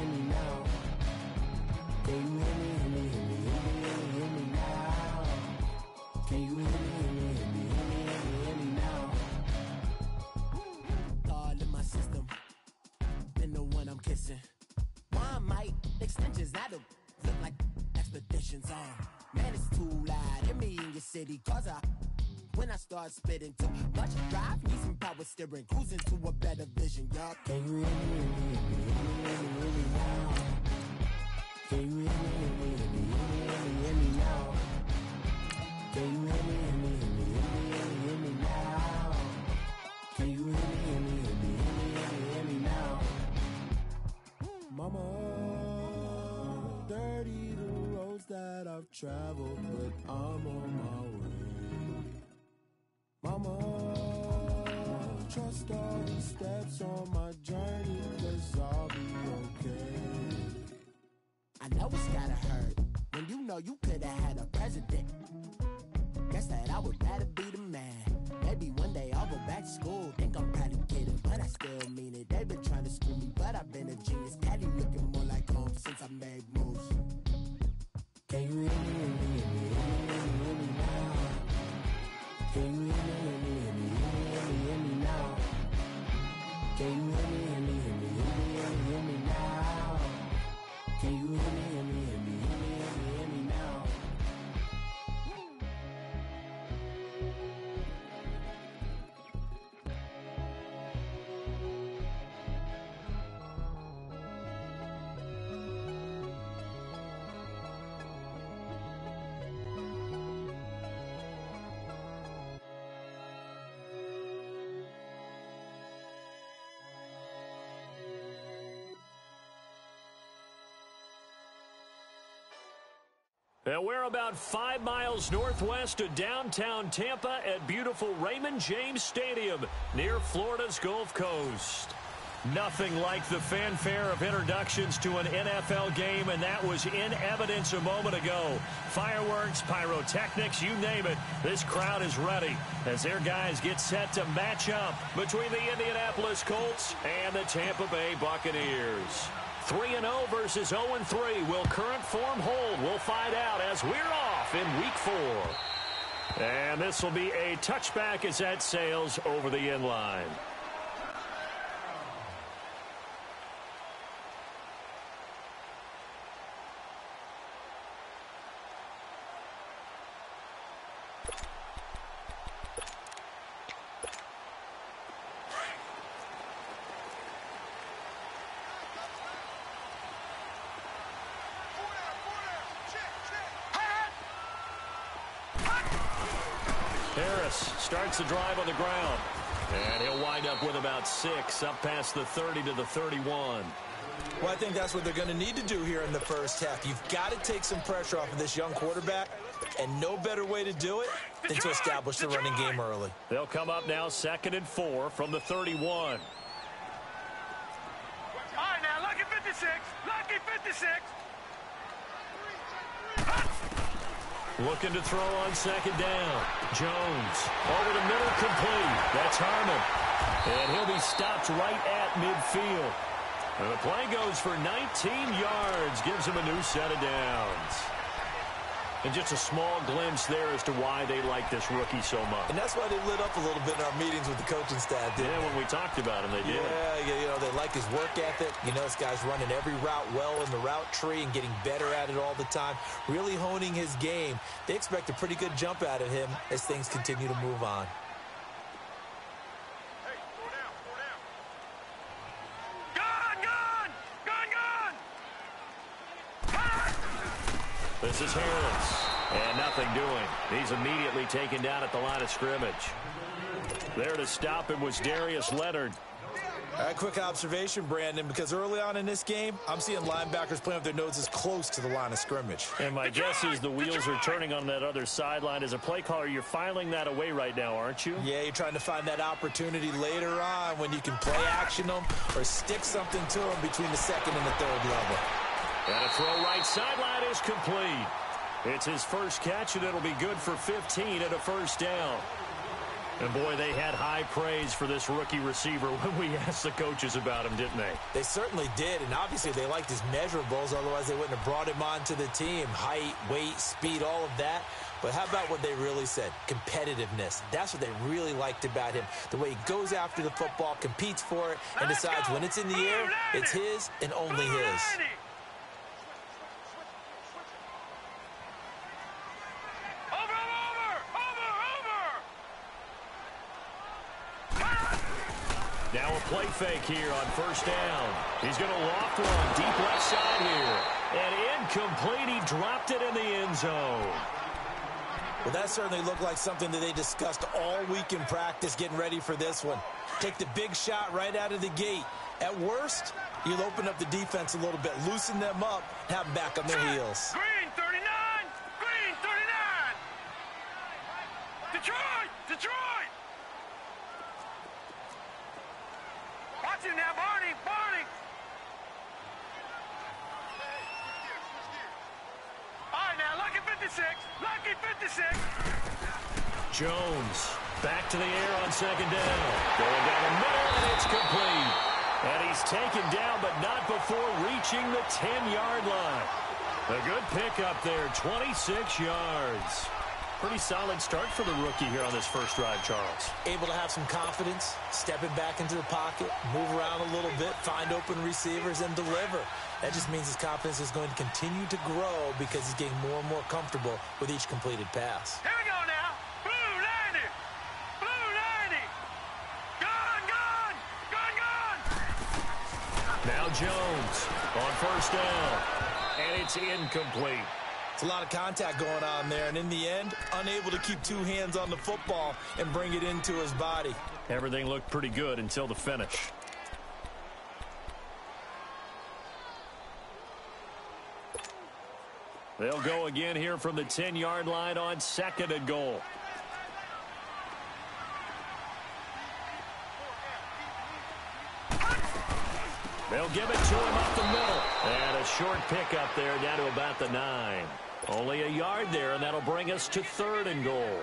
me now? Can you hear me now? Can you hear me now? All in my system, been the one I'm kissing. One might extensions that'll look like expeditions on. Man, it's too loud. Hear me in your city, cause when I start spitting too much drive, need some power steering, cruising to a better vision, y'all. Can you hear me now? Can you hear me now? Can you hear me now? Can you hear me now? Mama, dirty the roads that I've traveled, but I'm on my way. Mama, trust all these steps on my journey, 'cause I'll be okay. I know it's gotta hurt when you know you could've had a president. Guess that I would rather be the man. Maybe one day I'll go back to school. Think I'm probably kidding, but I still mean it. They've been trying to screw me, but I've been a genius. Caddy looking more like home since I made moves. Can you hear me now? Can you hear me now? Can you hear me now? Can you hear me now? And we're about 5 miles northwest of downtown Tampa at beautiful Raymond James Stadium near Florida's Gulf Coast. Nothing like the fanfare of introductions to an NFL game, and that was in evidence a moment ago. Fireworks, pyrotechnics, you name it. This crowd is ready as their guys get set to match up between the Indianapolis Colts and the Tampa Bay Buccaneers. 3-0 versus 0-3. Will current form hold? We'll find out as we're off in Week 4. And this will be a touchback as that sails over the end line. Starts the drive on the ground. And he'll wind up with about 6, up past the 30 to the 31. Well, I think that's what they're going to need to do here in the first half. You've got to take some pressure off of this young quarterback, and no better way to do it than to establish the running game early. They'll come up now 2nd and 4 from the 31. All right, now, lucky 56. Lucky 56. Looking to throw on 2nd down. Jones over the middle, complete. That's Harmon. And he'll be stopped right at midfield. And the play goes for 19 yards. Gives him a new set of downs. And just a small glimpse there as to why they like this rookie so much. And that's why they lit up a little bit in our meetings with the coaching staff, didn't they? When we talked about him, they did. Yeah, you know, they like his work ethic. You know, this guy's running every route well in the route tree and getting better at it all the time, really honing his game. They expect a pretty good jump out of him as things continue to move on. This is Harris, and nothing doing. He's immediately taken down at the line of scrimmage. There to stop him was Darius Leonard. All right, quick observation, Brandon, because early on in this game, I'm seeing linebackers playing with their noses close to the line of scrimmage. And my guess is the wheels are turning on that other sideline. As a play caller, you're filing that away right now, aren't you? Yeah, you're trying to find that opportunity later on when you can play action them or stick something to them between the 2nd and the 3rd level. And a throw right sideline is complete. It's his first catch, and it'll be good for 15 and a first down. And, boy, they had high praise for this rookie receiver when we asked the coaches about him, didn't they? They certainly did, and obviously they liked his measurables. Otherwise, they wouldn't have brought him onto the team. Height, weight, speed, all of that. But how about what they really said? Competitiveness. That's what they really liked about him. The way he goes after the football, competes for it, and decides when it's in the air, it's his and only his. Now a play fake here on first down. He's going to loft one deep left side here. And incomplete. He dropped it in the end zone. Well, that certainly looked like something that they discussed all week in practice getting ready for this one. Take the big shot right out of the gate. At worst, you'll open up the defense a little bit, loosen them up, have them back on their heels. Green 39! Green 39! Detroit! Detroit! Watch him now, Barney! Barney! All right, now, lucky 56! Lucky 56! Jones back to the air on 2nd down. Going down the middle, and it's complete. And he's taken down, but not before reaching the 10-yard line. A good pickup there, 26 yards. Pretty solid start for the rookie here on this first drive, Charles. Able to have some confidence, stepping back into the pocket, move around a little bit, find open receivers, and deliver. That just means his confidence is going to continue to grow because he's getting more and more comfortable with each completed pass. Here we go now. Blue 90. Blue 90. Gone, gone. Gone, gone. Now Jones on first down. And it's incomplete. It's a lot of contact going on there, and in the end, unable to keep 2 hands on the football and bring it into his body. Everything looked pretty good until the finish. They'll go again here from the 10-yard line on 2nd and goal. They'll give it to him up the middle. And a short pickup there down to about the 9. Only a yard there, and that'll bring us to 3rd and goal.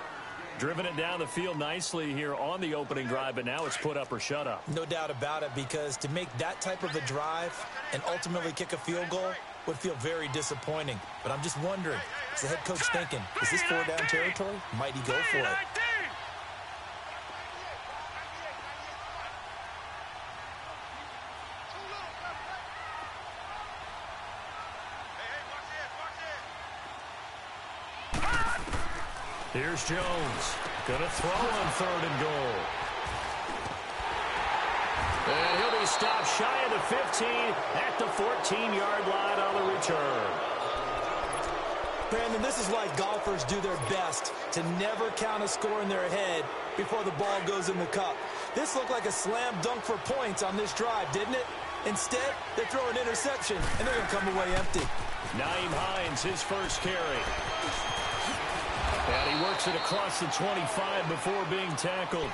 Driven it down the field nicely here on the opening drive, but now it's put up or shut up. No doubt about it, because to make that type of a drive and ultimately kick a field goal would feel very disappointing. But I'm just wondering, is the head coach thinking, is this 4-down territory? Might he go for it? Here's Jones. Going to throw on 3rd and goal. And he'll be stopped shy of the 15 at the 14-yard line on the return. Brandon, this is why golfers do their best to never count a score in their head before the ball goes in the cup. This looked like a slam dunk for points on this drive, didn't it? Instead, they throw an interception, and they're going to come away empty. Naeem Hines, his first carry. And he works it across the 25 before being tackled.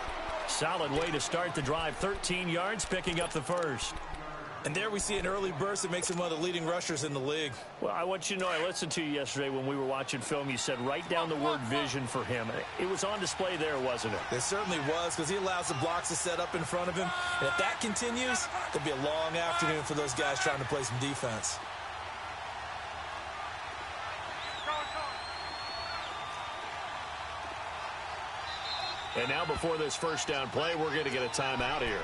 Solid way to start the drive. 13 yards, picking up the first. And there we see an early burst that makes him one of the leading rushers in the league. Well, I want you to know, I listened to you yesterday when we were watching film. You said write down the word vision for him. It was on display there, wasn't it? It certainly was, because he allows the blocks to set up in front of him. And if that continues, there'll be a long afternoon for those guys trying to play some defense. And now before this first down play, we're going to get a timeout here.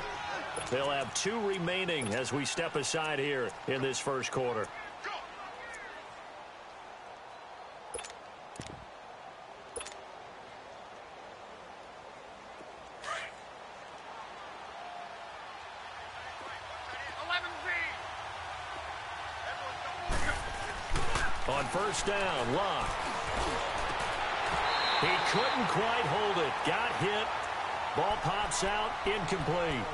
They'll have 2 remaining as we step aside here in this first quarter. On first down, Locke. He couldn't quite hold it. Got hit. Ball pops out. Incomplete.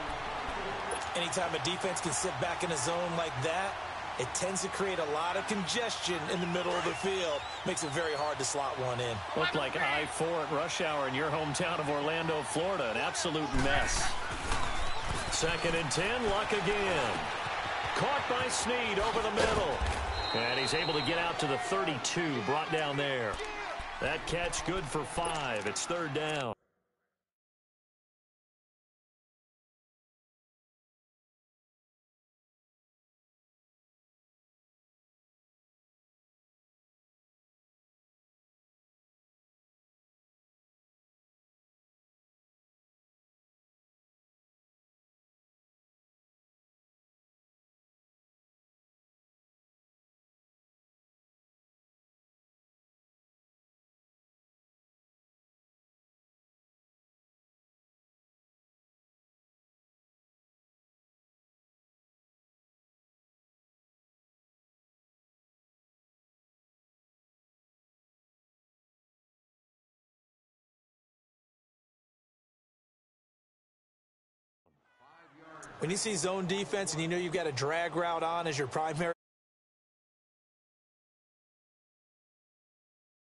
Anytime a defense can sit back in a zone like that, it tends to create a lot of congestion in the middle of the field. Makes it very hard to slot one in. Looked like I-4 at rush hour in your hometown of Orlando, Florida. An absolute mess. 2nd and 10. Luck again. Caught by Snead over the middle. And he's able to get out to the 32. Brought down there. That catch good for 5. It's 3rd down. When you see zone defense and you know you've got a drag route on as your primary